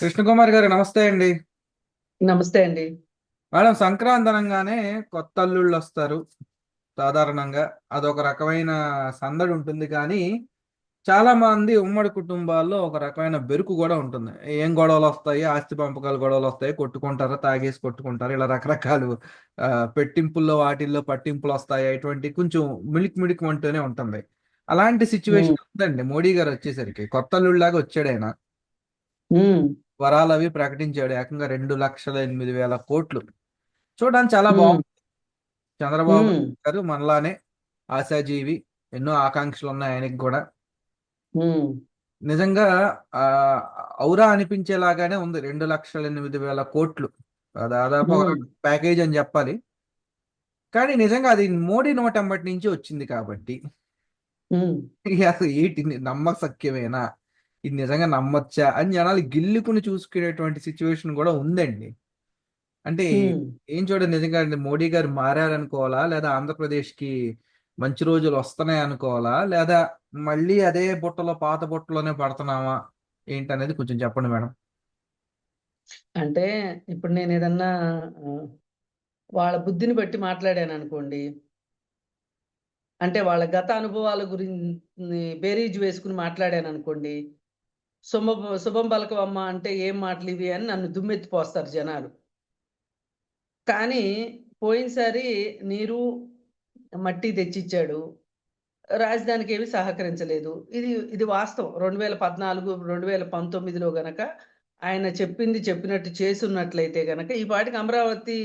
కృష్ణకుమారి గారు నమస్తే అండి. నమస్తే అండి. మేడం, సంక్రాంతి అనగానే కొత్త అల్లుళ్ళు వస్తారు సాధారణంగా. అదొక రకమైన సందడి ఉంటుంది, కానీ చాలా మంది ఉమ్మడి కుటుంబాల్లో ఒక రకమైన బెరుకు కూడా ఉంటుంది. ఏం గొడవలు వస్తాయి, ఆస్తి పంపకాలు గొడవలు వస్తాయి, కొట్టుకుంటారు, తాగేసి కొట్టుకుంటారు, ఇలా రకరకాలు ఆ, పెట్టింపుల్లో వాటిల్లో పట్టింపులు వస్తాయి. ఇటువంటి కొంచెం మిళికి మిళికి అంటూనే ఉంటుంది. అలాంటి హ్మ్. సిచ్యువేషన్ ఉందండి. మోడీ గారు వచ్చేసరికి కొత్త అల్లుళ్ళలాగా వచ్చాడు ఆయన. హ్మ్. వరాలు అవి ప్రకటించాడు, ఏకంగా 2,08,000 కోట్లు. చూడడానికి చాలా హ్మ్. బాగుంది. చంద్రబాబు హ్మ్. గారు మనలానే ఆశాజీవి, ఎన్నో ఆకాంక్షలు ఉన్నాయి ఆయనకి కూడా. హ్మ్. నిజంగా ఆ ఔరా అనిపించేలాగానే ఉంది. 2,08,000 కోట్లు దాదాపు ఒక హ్మ్. ప్యాకేజ్ అని చెప్పాలి. కానీ నిజంగా అది మోడీ నోటెంబటి నుంచి వచ్చింది కాబట్టి హ్మ్. ఇక అసలు ఏంటి, నమ్మశక్యమేనా, ఇది నిజంగా నమ్మొచ్చా అని జనాలు గిల్లుకుని చూసుకునేటువంటి సిచ్యువేషన్ కూడా ఉందండి. అంటే హ్మ్. ఏం చూడండి, నిజంగా అండి, మోడీ గారు మారారనుకోవాలా, లేదా ఆంధ్రప్రదేశ్కి మంచి రోజులు వస్తున్నాయి అనుకోవాలా, లేదా మళ్ళీ అదే బుట్టలో పాత బుట్టలోనే పడుతున్నామా, ఏంటనేది కొంచెం చెప్పండి మేడం. అంటే ఇప్పుడు నేనేదన్నా ఆహ్, వాళ్ళ బుద్ధిని బట్టి మాట్లాడాననుకోండి, అంటే వాళ్ళ గత అనుభవాల బేరీజు వేసుకొని మాట్లాడాననుకోండి, శుభం పలకవమ్మా అంటే ఏం మాటలివి అని నన్ను దుమ్మెత్తి పోస్తారు జనాలు. కానీ పోయినసారి నీరు, మట్టి తెచ్చిచ్చాడు. రాజధానికేమి సహకరించలేదు. ఇది ఇది వాస్తవం. 2014, 2019లో గనక ఆయన చెప్పింది చెప్పినట్టు చేసున్నట్లయితే గనక ఈ పాటికి అమరావతి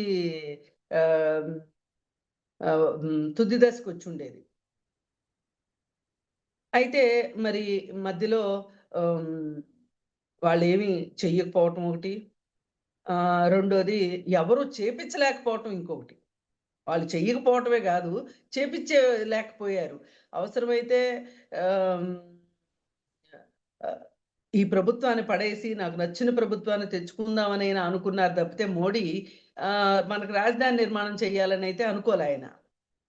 ఆహ్, తుది దశకొచ్చుండేది. అయితే మరి మధ్యలో ఆహ్, వాళ్ళేమి చెయ్యకపోవటం ఒకటి. రెండోది ఎవరు చేపించలేకపోవటం ఇంకొకటి. వాళ్ళు చెయ్యకపోవటమే గాదు, చేపిచ్చే లేకపోయారు. అవసరమైతే ఆహ్, ఆహ్, ఈ ప్రభుత్వాన్ని పడేసి నాకు నచ్చిన ప్రభుత్వాన్ని తెచ్చుకుందామని ఆయన అనుకున్నారు తప్పితే మోడీ మనకు రాజధాని నిర్మాణం చేయాలనైతే అనుకోలే ఆయన.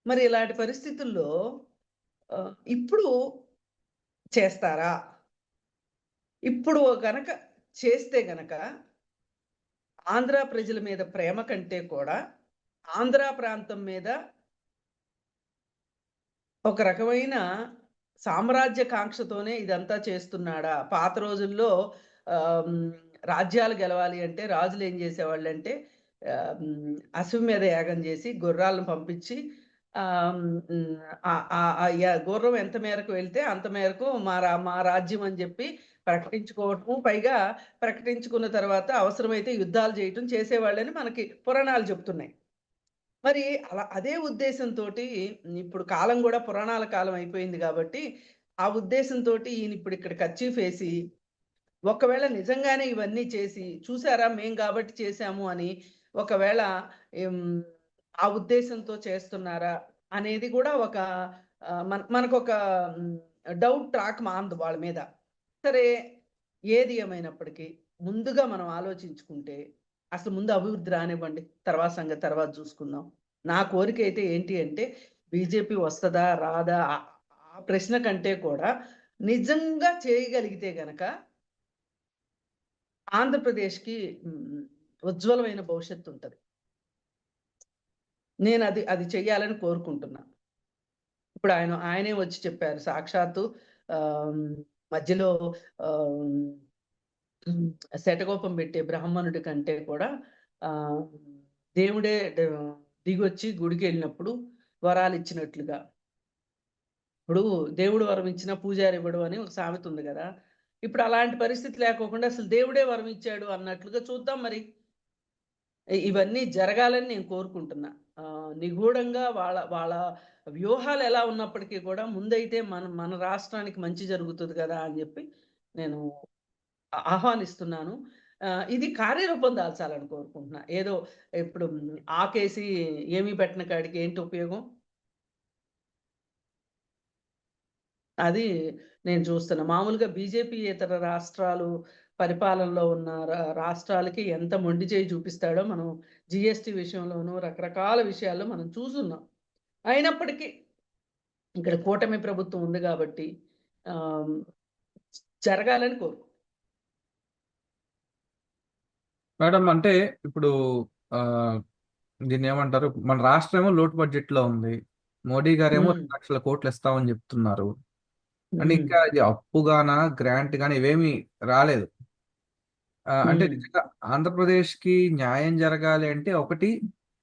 మరి ఇలాంటి పరిస్థితుల్లో ఇప్పుడు చేస్తారా? ఇప్పుడు గనక చేస్తే గనక ఆంధ్ర ప్రజల మీద ప్రేమ కంటే కూడా ఆంధ్ర ప్రాంతం మీద ఒక రకమైన సామ్రాజ్య కాంక్షతోనే ఇదంతా చేస్తున్నాడా? పాత రోజుల్లో ఆహ్, హ్మ్, రాజ్యాలు గెలవాలి అంటే రాజులేం జేసేవాళ్ళంటే అశ్వం మీద యాగం జేసి గుర్రాలను పంపించి ఆహ్, హ్మ్, ఆహ్, ఆహ్, ఆహ్, గుర్రం ఎంత మేరకు వెళ్తే అంత మేరకు మా రాజ్యం అని జెప్పి ప్రకటించుకోవటము. పైగా ప్రకటించుకున్న తర్వాత అవసరమైతే యుద్ధాలు జేయటం చేసేవాళ్ళని మనకి పురాణాలు చెప్తున్నాయి. మరి అదే ఉద్దేశంతోటి ఇప్పుడు కాలం గూడా పురాణాల కాలం అయిపోయింది గాబట్టి, ఆ ఉద్దేశంతోటి ఈయనిప్పుడు ఇక్కడ కర్చీఫేసి, ఒకవేళ నిజంగానే ఇవన్నీ చేసి, చూసారా మేము గాబట్టి చేశాము అని ఒకవేళ హ్మ్, ఆ ఉద్దేశంతో చేస్తున్నారా అనేది గూడా ఒక మనకొక హ్మ్, డౌట్ ట్రాక్ మానదు వాళ్ళ మీద. సరే, ఏది ఏమైనప్పటికీ ముందుగా మనం ఆలోచించుకుంటే, అసలు ముందు అభివృద్ధి రానివ్వండి. తర్వాత సంగతి తర్వాత జూసుకుందాం. నా కోరికైతే ఏంటి అంటే, బీజేపీ వస్తదా? రాదా? ఆ ప్రశ్న కంటే కూడా నిజంగా చేయగలిగితే గనక ఆంధ్రప్రదేశ్‌కి ఉజ్వలమైన భవిష్యత్తుంటది. అది చెయ్యాలని కోరుకుంటున్నా. ఇప్పుడు ఆయనే వచ్చి చెప్పారు సాక్షాత్తు. ఆహ్, మధ్యలో ఆహ్ హ్మ్. శటకోపం పెట్టే బ్రాహ్మణుడి కంటే కూడా ఆహ్, దేవుడే దిగొచ్చి గుడికెళ్ళినప్పుడు వరాలిచ్చినట్లుగా. ఇప్పుడు దేవుడు వరం ఇచ్చినా పూజారి ఇవ్వడు అని ఒక సామెత ఉంది గదా! ఇప్పుడు అలాంటి పరిస్థితి లేకోకుండా అసలు దేవుడే వరం ఇచ్చాడు అన్నట్లుగా చూద్దాం మరి. ఇవన్నీ జరగాలని నేను కోరుకుంటున్నా. నిగూఢంగా వాళ్ళ వాళ్ళ వ్యూహాలు ఎలా ఉన్నప్పటికీ కూడా ముందైతే మన మన రాష్ట్రానికి మంచి జరుగుతది గదా! అని జెప్పి నేను ఆహ్వానిస్తున్నాను. ఇది కార్యరూపం దాల్చాలని కోరుకుంటున్నా. ఏదో ఇప్పుడు ఆకేసి ఏమి పెట్టని కాడికి ఏంటి ఉపయోగం? అది నేను చూస్తున్నా. మామూలుగా బీజేపీయేతర రాష్ట్రాలు పరిపాలనలో ఉన్న రాష్ట్రాలకి ఎంత మొండి చేయి చూపిస్తాడో మనం జీఎస్టీ విషయంలోనూ రకరకాల విషయాల్లో మనం చూసున్నాం. అయినప్పటికీ ఇక్కడ కూటమి ప్రభుత్వం ఉంది గాబట్టి ఆహ్, జరగాలని కోరుకుంటున్నాను. మేడం అంటే ఇప్పుడు ఆ, దీన్ని ఏమంటారు, మన రాష్ట్రం ఏమో లోటు బడ్జెట్ లో ఉంది. మోడీ గారేమో ఉమ్, 2 లక్షల కోట్లు ఇస్తామని చెప్తున్నారు. అంటే ఉమ్. ఇంకా ఇది అప్పుగానా గ్రాంట్ గానా ఇవేమి రాలేదు. అంటే ఉమ్. నిజంగా ఆంధ్రప్రదేశ్ కి న్యాయం జరగాలి అంటే ఒకటి,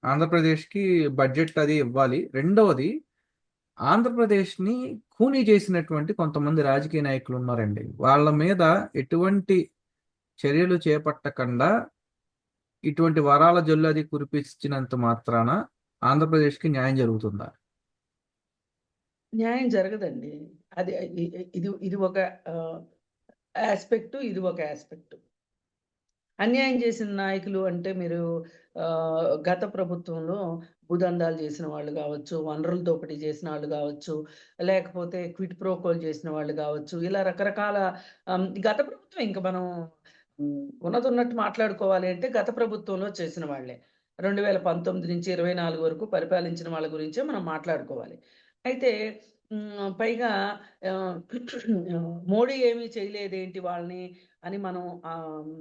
ఆంధ్రప్రదేశ్ కి బడ్జెట్ అది ఇవ్వాలి. రెండవది, ఆంధ్రప్రదేశ్ ని ఖూనీ చేసినటువంటి కొంతమంది రాజకీయ నాయకులు ఉన్నారండి. వాళ్ళ మీద ఎటువంటి చర్యలు చేపట్టకుండా ఇటువంటి వరాల జల్లు అది కురిపించినంత మాత్రాన ఆంధ్రప్రదేశ్కి న్యాయం జరుగుతుందా? న్యాయం జరగదండి. అది ఇది ఇది ఒక ఆస్పెక్ట్, ఇది ఒక ఆస్పెక్ట్. అన్యాయం చేసిన నాయకులు అంటే మీరు గత ప్రభుత్వంలో భూదందాలు చేసిన వాళ్ళు కావచ్చు, వనరుల దోపిడీ చేసిన వాళ్ళు కావచ్చు, లేకపోతే క్విట్ ప్రోకోలు చేసిన వాళ్ళు కావచ్చు, ఇలా రకరకాల గత ప్రభుత్వం ఇంక మనం ఉన్నది ఉన్నట్టు మాట్లాడుకోవాలి అంటే గత ప్రభుత్వంలో చేసిన వాళ్ళే. 2019 నుంచి 24 వరకు పరిపాలించిన వాళ్ళ గురించే మనం మాట్లాడుకోవాలి. అయితే పైగా ఆహ్, మోడీ ఏమీ చేయలేదేంటి వాళ్ళని అని మనం ఆహ్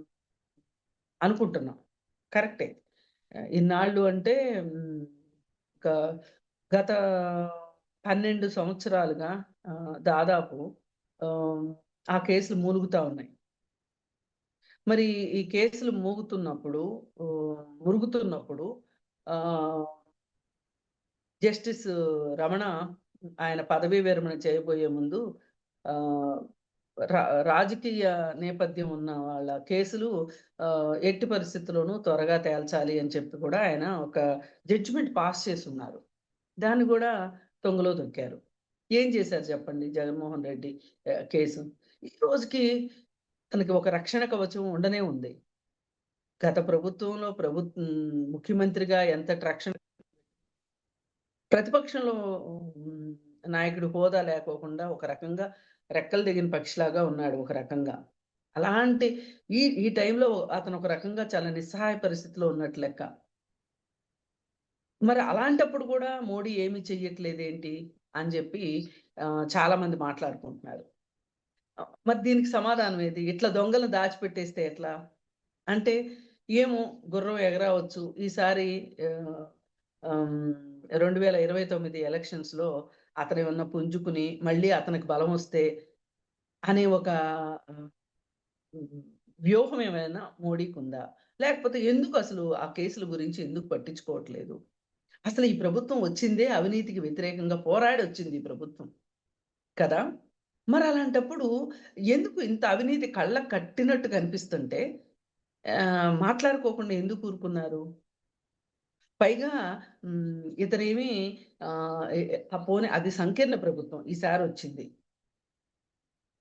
అనుకుంటున్నాం. కరెక్టే. ఇన్నాళ్ళు అంటే ఒక గత 12 సంవత్సరాలుగా దాదాపు ఆహ్, ఆ కేసులు మూలుగుతా ఉన్నాయి. మరి ఈ కేసులు మురుగుతున్నప్పుడు ఆహ్, జస్టిస్ రమణ ఆయన పదవీ విరమణ చేయబోయే ముందు ఆహ్, రా రాజకీయ నేపథ్యం ఉన్న వాళ్ళ కేసులు ఎట్టి పరిస్థితిలోనూ త్వరగా తేల్చాలి అని చెప్పి కూడా ఆయన ఒక జడ్జిమెంట్ పాస్ చేసున్నారు. దాన్ని గూడా తొంగలో తొక్కారు. ఏం చేశారు చెప్పండి జగన్మోహన్ రెడ్డి కేసు. ఈ రోజుకి తనకి ఒక రక్షణ కవచం ఉండనే ఉంది. గత ప్రభుత్వంలో ముఖ్యమంత్రిగా ఎంతటి రక్షణ ప్రతిపక్షంలో హ్మ్. నాయకుడి హోదా లేకోకుండా ఒక రకంగా రెక్కలు దిగిన పక్షిలాగా ఉన్నాడు ఒక రకంగా. అలాంటి ఈ టైంలో అతను ఒక రకంగా చాలా నిస్సహాయ పరిస్థితిలో ఉన్నట్టు లెక్క. మరి అలాంటప్పుడు గూడా మోడీ ఏమి చెయ్యట్లేదేంటి అని జెప్పి చాలామంది మాట్లాడుకుంటున్నారు. మరి దీనికి సమాధానం ఏది? ఇట్లా దొంగలను దాచిపెట్టేస్తే ఎట్లా? అంటే ఏమో గుర్రం ఎగరవచ్చు. ఈసారి ఆహ్, హ్మ్. 2029 ఎలక్షన్స్‌లో అతనేమన్నా పుంజుకుని, మళ్ళీ అతనికి బలమొస్తే అనే ఒక ఆహ్, హ్మ్. వ్యూహం ఏమైనా మోడీకుందా? లేకపోతే ఎందుకసలు ఆ కేసుల గురించి ఎందుకు పట్టించుకోవట్లేదు? అసలు ఈ ప్రభుత్వం వచ్చిందే అవినీతికి వ్యతిరేకంగా పోరాడొచ్చింది ఈ ప్రభుత్వం. కదా! మరలాంటప్పుడు ఎందుకు ఇంత అవినీతి కళ్ళకి కట్టినట్టు కనిపిస్తుంటే మాట్లాడుకోకుండా ఎందుకు ఊరుకున్నారు? పైగా ఇతనేమి ఆహ్, ఎ ఎ పోనీ అది సంకీర్ణ ప్రభుత్వం ఈసారొచ్చింది.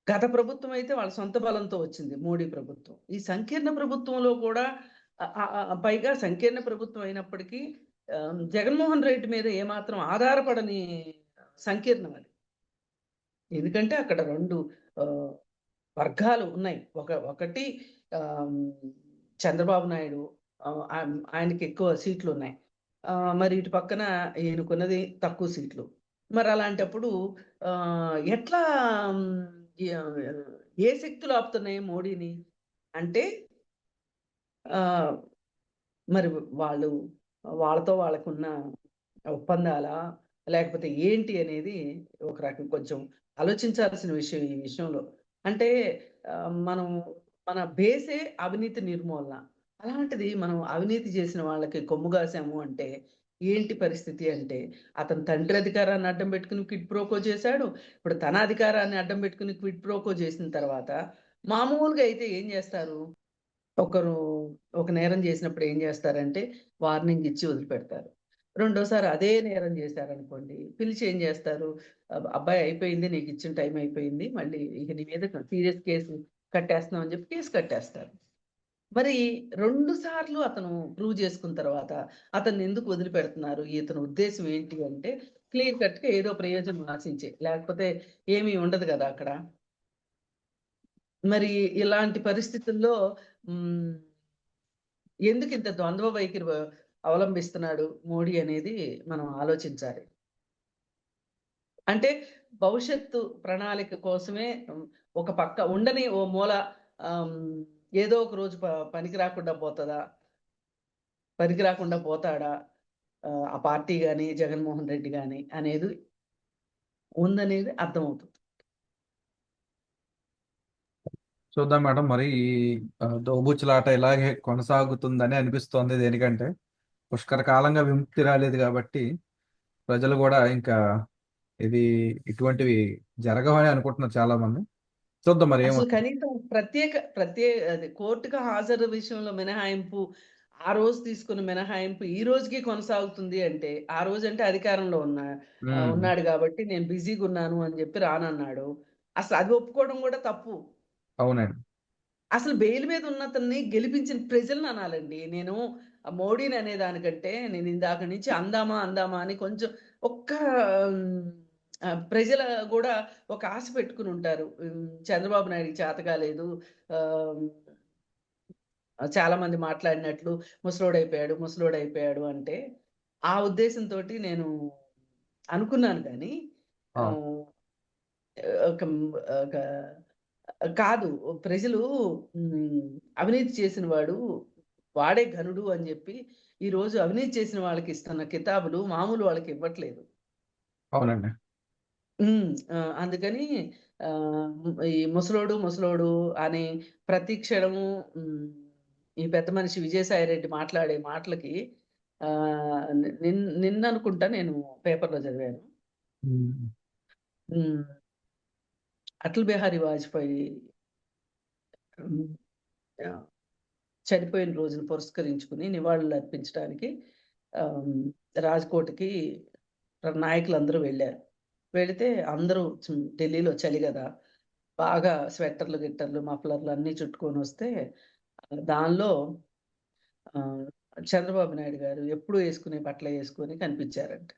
గత ప్రభుత్వం అయితే వాళ్ళ సొంత బలంతో వచ్చింది మోడీ ప్రభుత్వం. ఈ సంకీర్ణ ప్రభుత్వంలో కూడా పైగా సంకీర్ణ ప్రభుత్వం అయినప్పటికీ జగన్మోహన్ రెడ్డి మీద ఏమాత్రం ఆధారపడని సంకీర్ణం అది. ఎందుకంటే అక్కడ 2 ఆహ్, వర్గాలు ఉన్నాయి. ఒకటి ఆహ్, హ్మ్, చంద్రబాబు నాయుడు ఆయనకి ఎక్కువ సీట్లున్నాయి. మరి ఇటు పక్కన ఈయనకున్నది తక్కువ సీట్లు. మరలాంటప్పుడు ఎట్లా హ్మ్, యాహ్, ఏ శక్తులు ఆపుతున్నాయి మోడీని? అంటే ఆహ్, మరి వాళ్ళు వాళ్ళతో వాళ్ళకున్న ఒప్పందాలా? లేకపోతే ఏంటి అనేది ఒక రకం కొంచెం ఆలోచించాల్సిన విషయం ఈ విషయంలో. అంటే మనం మన బేసే అవినీతి నిర్మూలన. అలాంటిది మనం అవినీతి చేసిన వాళ్ళకి కొమ్ము కాసాము అంటే ఏంటి పరిస్థితి అంటే, అతని తండ్రి అధికారాన్ని అడ్డం పెట్టుకొని క్విడ్ ప్రోకో చేశాడు. ఇప్పుడు తన అధికారాన్ని అడ్డం పెట్టుకొని క్విడ్ ప్రోకో చేసిన తర్వాత మామూలుగా అయితే ఏం చేస్తారు? ఒకరు ఒక నేరం చేసినప్పుడు ఏం జేస్తారంటే, వార్నింగ్ ఇచ్చి వదిలిపెడతారు. రెండోసారి అదే నేరం జేశారనుకోండి, పిలిచి ఏం జేస్తారు, "అబ్బాయి అయిపోయింది. నీకిచ్చిన టైం అయిపోయింది. మళ్ళీ ఇక నీ మీద సీరియస్ కేసు కట్టేస్తున్నాం" అని జెప్పి కేసు కట్టేస్తారు. మరి 2 సార్లు అతను ప్రూవ్ చేసుకున్న తర్వాత అతన్నెందుకు వదిలిపెడుతున్నారు? ఇతని ఉద్దేశ్యం ఏంటి అంటే, క్లియర్ కట్‌గా ఏదో ప్రయోజనం ఆశించే. లేకపోతే ఏమి ఉండదు గదా అక్కడ. మరి ఇలాంటి పరిస్థితుల్లో హ్మ్. ఎందుకింత ద్వంద్వ వైఖరి అవలంబిస్తున్నాడు మోడీ అనేది మనం ఆలోచించాలి. అంటే భవిష్యత్తు ప్రణాళిక కోసమే ఒక పక్క ఉండని ఓ మూల ఆహ్, హ్మ్, ఏదో ఒక రోజు పనికి రాకుండా పోతదా? పనికి రాకుండా పోతాడా? ఆ పార్టీ గాని, జగన్మోహన్ రెడ్డి గాని అనేది ఉందనేది అర్థమవుతుంది. చూద్దాం మేడం, మరి ఈ దోబూచులాట ఇలాగే కొనసాగుతుందని అనిపిస్తోంది. దేనికంటే పుష్కర కాలంగా విముక్తి రాలేదు కాబట్టి ప్రజలు కూడా ఇంకా ఇది ఇటువంటివి జరగవని అనుకుంటున్నారు చాలా మంది. చూద్దాం మరి అసలు ఏమవుతుంది. కనీసం అదే కోర్టుకు హాజరు విషయంలో మినహాయింపు, ఆ రోజు తీసుకున్న మినహాయింపు ఈ రోజుకి కొనసాగుతుంది అంటే, ఆ రోజంటే అధికారంలో ఉమ్, ఉన్నాడు గాబట్టి నేను బిజీగున్నాను అని జెప్పి రానన్నాడు. అసలు అది ఒప్పుకోవడం గూడా తప్పు. అవునండి. అసలు బెయిల్ మీద ఉన్నతన్ని గెలిపించిన ప్రజలని అనాలండి. నేను మోడీని అనే దానికంటే, నేను ఇందాక నుంచి అందామా, అందామా అని కొంచెం ఒక్క ప్రజల గూడా ఒక ఆశ పెట్టుకొని ఉంటారు. చంద్రబాబు నాయుడుకి చేత కాలేదు. ఆహ్, చాలా మంది మాట్లాడినట్లు ముసలోడైపోయాడు అంటే, ఆ ఉద్దేశంతోటి నేను అనుకున్నాను గానీ, ఆ, ఆహ్, ఒక ఒక కాదు. ప్రజలు హ్మ్. అవినీతి చేసిన వాడే ఘనుడు అని జెప్పి, ఈరోజు అవినీతి చేసిన వాళ్ళకి ఇస్తున్న కితాబులు మామూలు వాళ్ళకి ఇవ్వట్లేదు. అవునండి. అందుకని ఈ ముసలోడు అని ప్రతి క్షణము హ్మ్. ఈ పెద్ద మనిషి విజయసాయిరెడ్డి మాట్లాడే మాటలకి నిన్ననుకుంటా నేను పేపర్‌లో చదివాను. ఉమ్, హ్మ్. అటల్ బిహారీ వాజ్‌పేయి హ్మ్. ఆహ్, చనిపోయిన రోజును పురస్కరించుకొని నివాళులర్పించడానికి ఆహ్, రాజ్‌కోట్‌కి నాయకులందరూ వెళ్లారు. వెళితే అందరూ ఢిల్లీలో చలి గదా! బాగా స్వెటర్లు, గిట్టర్లు, మఫ్లర్లు అన్నీ చుట్టుకొనొస్తే దానిలో ఆహ్, చంద్రబాబు నాయుడు గారు ఎప్పుడూ యేసుకునే బట్టలే యేసుకొని కనిపించారంట.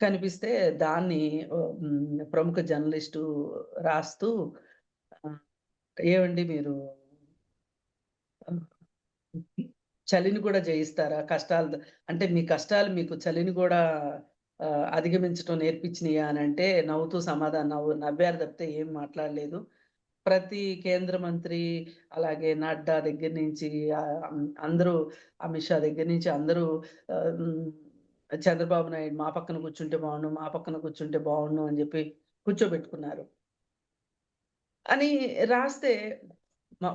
కనిపిస్తే దాన్ని ప్రముఖ జర్నలిస్టు రాస్తూ ఆహ్, "ఏవండీ మీరు ఆహ్, చలిని కూడా జయిస్తారా? అంటే మీ కష్టాలు మీకు చలిని గూడా అధిగమించటం నేర్పించినియా" అనంటే నవ్వుతూ సమాధానం నవ్వారు తప్పితే ఏం మాట్లాడలేదు. ప్రతి కేంద్ర మంత్రి, అలాగే నడ్డా దగ్గర నుంచి అందరూ అమిత్ షా దగ్గర నుంచి అందరూ ఆహ్, హ్మ్. చంద్రబాబు నాయుడు మా పక్కన కూర్చుంటే బావుండు, మా పక్కన కూర్చుంటే బావుండు అని జెప్పి కూర్చోబెట్టుకున్నారు. అని రాస్తే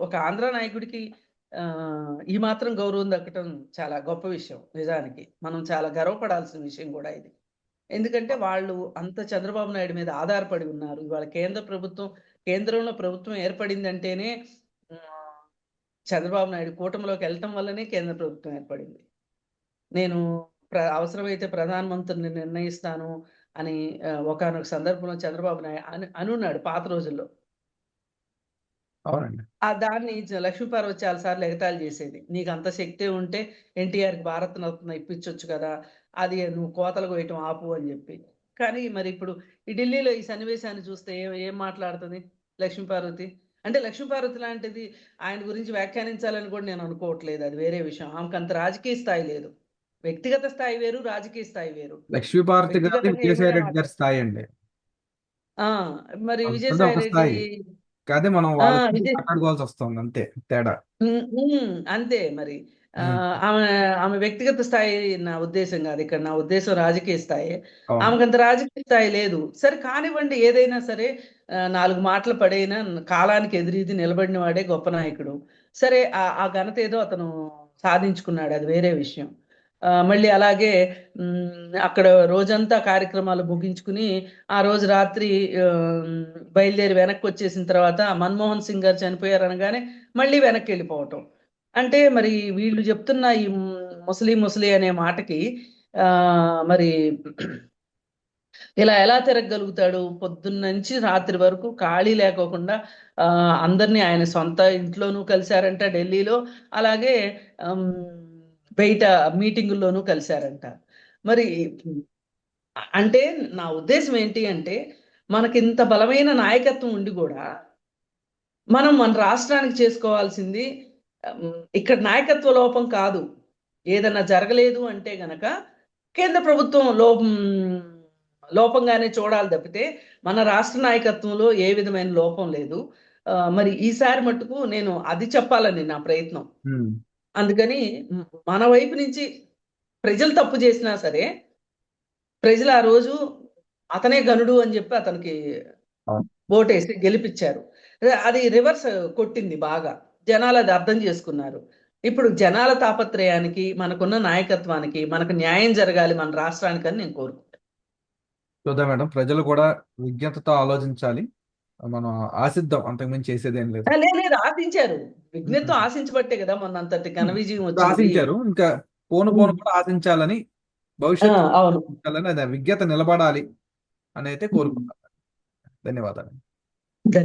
ఒక ఆంధ్ర నాయకుడికి ఈ మాత్రం గౌరవం దక్కటం చాలా గొప్ప విషయం నిజానికి. మనం చాలా గర్వపడాల్సిన విషయం గూడా ఇది. ఎందుకంటే వాళ్ళు అంత చంద్రబాబు నాయుడు మీద ఆధారపడి ఉన్నారు. ఇవాళ కేంద్రంలో ప్రభుత్వం ఏర్పడిందంటేనే ఆహ్, చంద్రబాబు నాయుడు కూటమిలోకెళ్ళటం వల్లనే కేంద్ర ప్రభుత్వం ఏర్పడింది. నేను అవసరమైతే ప్రధానమంత్రిని నిర్ణయిస్తాను అని ఒకానొక సందర్భంలో చంద్రబాబు నాయుడు అనున్నాడు పాత రోజుల్లో. అవునండి. దాన్ని లక్ష్మీపార్వతి చాలా సార్లు ఎగతాళి చేసేది. "నీకంత శక్తే ఉంటే ఎన్టీఆర్‌కి భారతరత్న ఇప్పించొచ్చు కదా! అది నువ్వు కోతలు కోయటం ఆపు" అని జెప్పి. కానీ మరిప్పుడు ఈ ఢిల్లీలో ఈ సన్నివేశాన్ని చూస్తే ఏం ఏం మాట్లాడుతది లక్ష్మీపార్వతి? అంటే లక్ష్మీపార్వతి లాంటిది ఆయన గురించి వ్యాఖ్యానించాలని కూడా నేను అనుకోవట్లేదు. అది వేరే విషయం. ఆమెకంత రాజకీయ స్థాయి లేదు. వ్యక్తిగత స్థాయి వేరు, రాజకీయ స్థాయి వేరు. లక్ష్మీపార్వతి గారు వ్యక్తిగతంగా విజయసాయి ఏమైనా రెడ్డి గారి స్థాయి అండి. ఆ! మరి అంతది విజయసాయి ఒక రెడ్డి స్థాయి. కాతే మనం ఆ! వాళ్ళ గురించి విజయ్ మాట్లాడుకోవాల్సి వస్తుంది అంతే తేడా. అంతే మరి. ఉమ్, ఆమె ఆమె వ్యక్తిగత స్థాయి నా ఉద్దేశ్యం గాదు. ఇక్కడ నా ఉద్దేశ్యం రాజకీయ స్థాయే. అవును. ఆమెకంత రాజకీయ స్థాయి లేదు. సరే కానివ్వండి ఏదైనా సరే 4 మాటలు పడైనా కాలానికి ఎదురీది నిలబడిన వాడే గొప్ప నాయకుడు. సరే ఆ ఘనత ఏదో అతను సాధించుకున్నాడు. అది వేరే విషయం. మళ్ళీ అలాగే అక్కడ రోజంతా కార్యక్రమాలు ముగించుకుని ఆ రోజు రాత్రి ఆహ్, బయలుదేరి వెనక్కొచ్చేసిన తర్వాత మన్మోహన్ సింగ్ గారు చనిపోయారనగానే మళ్ళీ వెనక్కెళ్ళిపోవటం. అంటే మరి వీళ్ళు జెప్తున్న ఈ ముసలి అనే మాటకి మరి ఇలా ఎలా తిరగగలుగుతాడు? పొద్దున్నుంచి రాత్రి వరకు ఖాళీ లేకోకుండా అందరిని ఆయన సొంత ఇంట్లోనూ కలిసారంట ఢిల్లీలో. అలాగే హ్మ్, బయట మీటింగుల్లోనూ కలిసారంట. మరి అంటే నా ఉద్దేశ్యం ఏంటి అంటే, మనకింత బలమైన నాయకత్వం ఉండి గూడా మనం మన రాష్ట్రానికి చేసుకోవాల్సింది ఇక్కడ నాయకత్వ లోపం కాదు. ఏదన్నా జరగలేదు అంటే గనక కేంద్ర ప్రభుత్వం లోపంగానే చూడాలి తప్పితే, మన రాష్ట్ర నాయకత్వంలో ఏ విధమైన లోపం లేదు. మరి ఈసారి మట్టుకు నేను అది చెప్పాలని నా ప్రయత్నం. ఉమ్, అందుకని మన వైపు నుంచి ప్రజలు తప్పు చేసినా సరే ప్రజలు ఆ రోజు అతనే గనుడు అని చెప్పి అతనికి అవును. ఓటేసి గెలిపించారు. అది రివర్స్ కొట్టింది బాగా. జనాలు అది అర్థం చేసుకున్నారు. ఇప్పుడు జనాల తాపత్రయానికి, మనకున్న నాయకత్వానికి, మనకు న్యాయం జరగాలి మన రాష్ట్రానికి అని నేను కోరుకుంటాను. చూద్దాం మేడం, ప్రజలు కూడా విజ్ఞతతో ఆలోచించాలి. మనం ఆశిద్దాం, అంతకుమించి చేసేదేం లేదు. లేదు ఆశించారు. విఘ్నతో ఉమ్. ఆశించబట్టే కదా మొన్న అంతటి ఘన విజయం ఇప్పుడు వచ్చింది. ఆశించారు, ఇంకా పోను ఉమ్. పోను కూడా ఆశించాలని, భవిష్యత్తు అవును. ఆశించాలని, అది విజ్ఞత నిలబడాలి అని అయితే ఉమ్. కోరుకుంటాం. ధన్యవాదాలు.